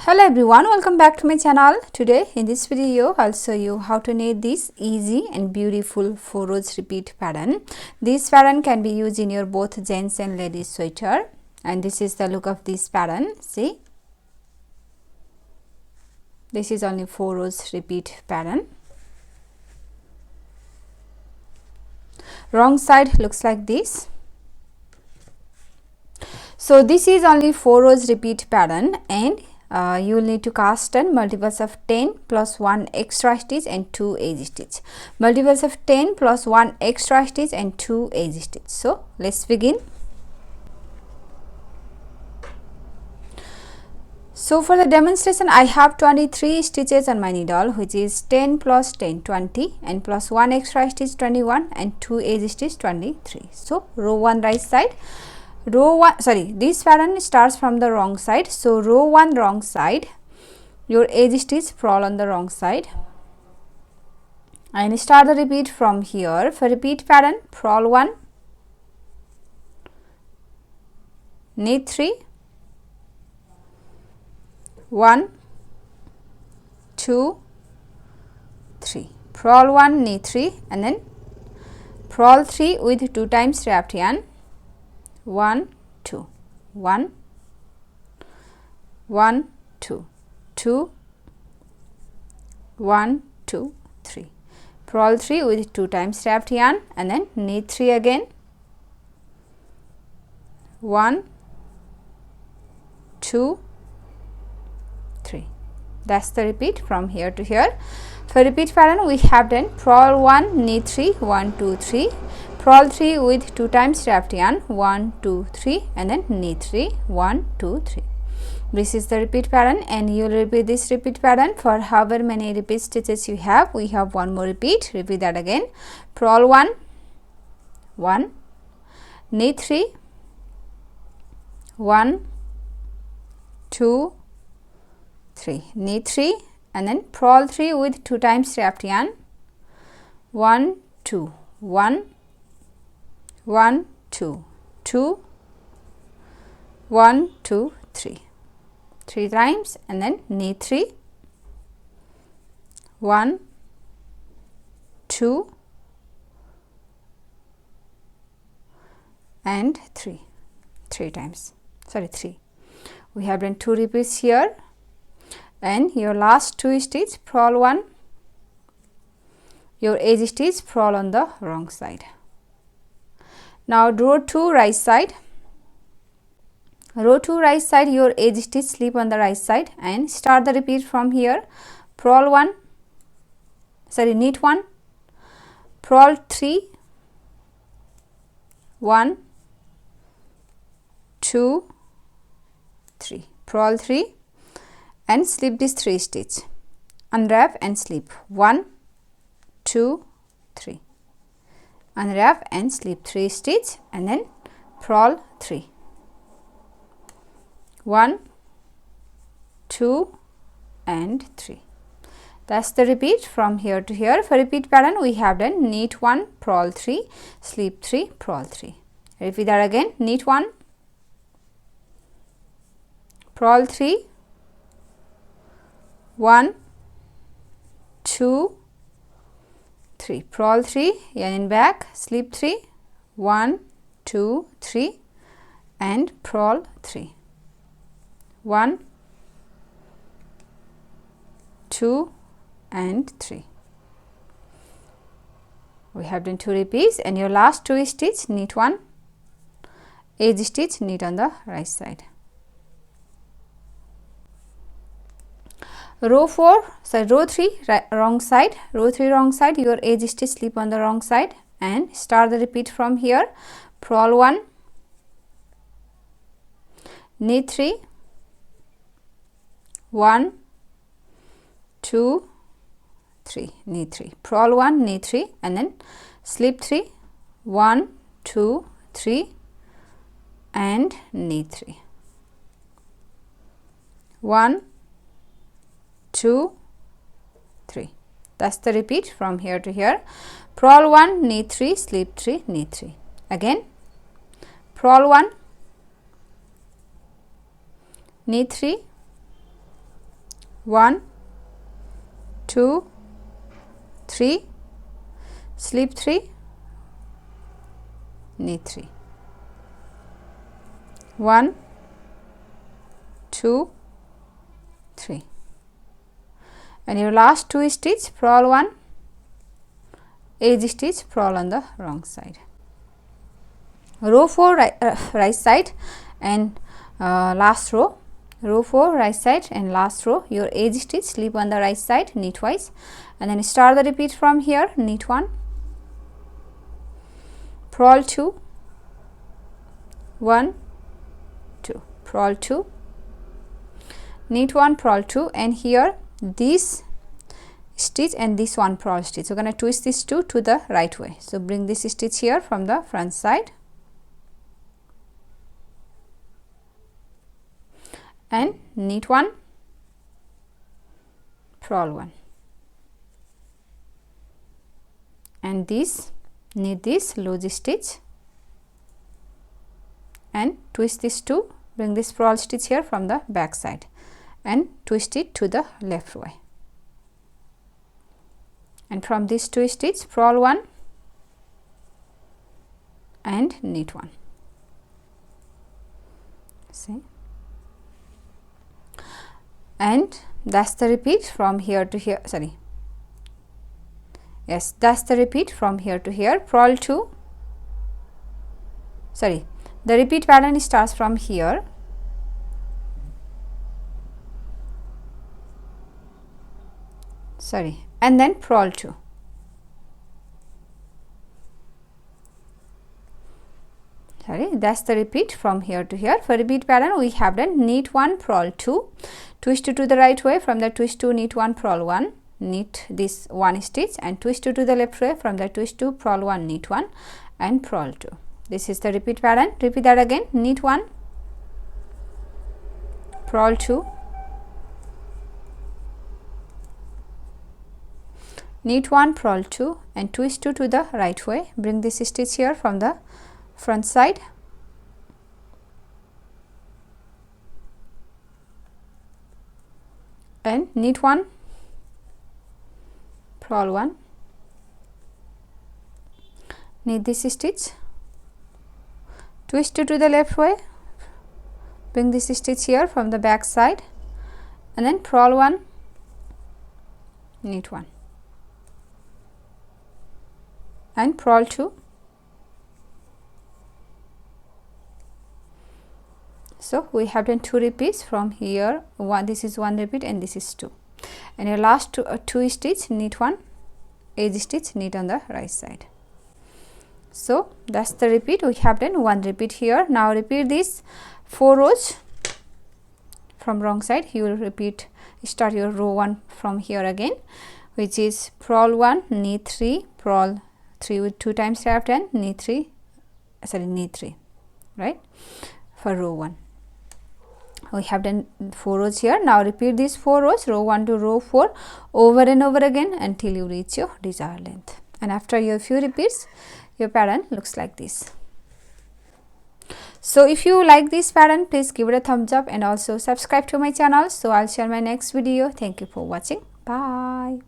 Hello everyone, welcome back to my channel. Today in this video I'll show you how to knit this easy and beautiful 4 rows repeat pattern. This pattern can be used in your both gents and ladies sweater, and this is the look of this pattern. See, this is only 4 rows repeat pattern. Wrong side looks like this. So this is only 4 rows repeat pattern, and you will need to cast 10 multiples of 10 plus 1 extra stitch and 2 edge stitch. Multiples of 10 plus 1 extra stitch and 2 edge stitch. So let's begin. So for the demonstration I have 23 stitches on my needle, which is 10 plus 10 20 and plus 1 extra stitch 21 and 2 edge stitch 23. So row 1 right side. Row 1, sorry, this pattern starts from the wrong side. So row 1 wrong side, your edge stitch purl on the wrong side, and start the repeat from here. For repeat pattern, purl 1, knit 3, 1 2 3, purl 1, knit 3, and then purl 3 with 2 times wrapped yarn. 1 2 1 1 2 2 1 2 3, purl 3 with 2 times wrapped yarn, and then knit 3 again. 1 2 3. That's the repeat from here to here. For repeat pattern we have done purl 1, knit 3, 1 2 3, purl 3 with 2 times wrapped yarn, 1 2 3, and then knit 3, 1 2 3. This is the repeat pattern, and you will repeat this repeat pattern for however many repeat stitches you have. We have one more repeat. Repeat that again. Purl 1 1, knit 3, 1 2 3, knit 3, and then purl 3 with 2 times wrapped yarn, 1 2 1 1 2 2 1 2 3, 3 times, and then knit 3, 1 2 and 3, 3 times, sorry 3. We have done 2 repeats here, and your last 2 stitch purl 1, your edge stitch purl on the wrong side. Now row 2 right side. Row 2 right side, your edge stitch slip on the right side, and start the repeat from here. Purl 1, sorry, knit 1, purl 3, 1 2 3, purl 3 and slip this 3 stitch, unwrap and slip 1 2 3, unwrap and slip 3 stitch, and then purl 3, 1 2 and 3. That's the repeat from here to here. For repeat pattern we have done knit 1, purl 3, slip 3, purl 3. Repeat that again. Knit 1, purl 3, 1 2 3, purl 3, yarn in back, slip 3, 1 2 3, and purl 3, 1 2 and 3. We have done 2 repeats, and your last 2 stitch knit 1, edge stitch, knit on the right side. Row 4, so row 3 wrong side. Row 3 wrong side, your edge stitch slip on the wrong side, and start the repeat from here. Purl 1, knit 3, 1 2 3, knit 3, purl 1, knit 3, and then slip 3, 1 2 3 and knit 3, 1 2 3. That's the repeat from here to here. Purl 1, knit 3, slip 3, knit 3. Again, purl 1, knit 3, 1 2 3, slip 3, knit 3, 1 2 3, and your last 2 stitch, purl 1, edge stitch, purl on the wrong side, row 4 right side, and last row, row 4 right side and last row, your edge stitch, slip on the right side, knit twice, and then start the repeat from here, knit 1, purl 2, 1 2, purl 2, knit 1, purl 2, and here this stitch and this one purl stitch. So we're going to twist these two to the right way. So bring this stitch here from the front side and knit 1, purl 1, and this knit this loose stitch and twist this two, bring this purl stitch here from the back side and twist it to the left way, and from this 2 stitch, purl 1 and knit 1. See, and that's the repeat from here to here. Sorry, yes, that's the repeat from here to here. Purl 2, sorry, the repeat pattern starts from here, sorry, and then purl 2, sorry, that's the repeat from here to here. For repeat pattern, we have done knit 1, purl 2, twist to the right way, from the twist to knit 1, purl 1, knit this 1 stitch, and twist to the left way, from the twist to purl 1, knit 1 and purl 2. This is the repeat pattern. Repeat that again, knit 1, purl 2, knit 1, purl 2, and twist 2 to the right way, bring this stitch here from the front side and knit 1, purl 1, knit this stitch, twist 2 to the left way, bring this stitch here from the back side, and then purl 1, knit 1 and purl 2. So we have done 2 repeats from here. This is 1 repeat and this is 2, and your last 2 stitch, knit 1, edge stitch, knit on the right side. So that's the repeat. We have done 1 repeat here. Now repeat this 4 rows from wrong side. You will repeat, start your row 1 from here again, which is purl 1, knit 3, purl 3 with 2 times wrapped and knit 3, knit 3, right, for row 1. We have done 4 rows here. Now repeat these 4 rows, row 1 to row 4, over and over again until you reach your desired length, and after your few repeats, your pattern looks like this. So if you like this pattern, please give it a thumbs up and also subscribe to my channel, so I'll share my next video. Thank you for watching. Bye.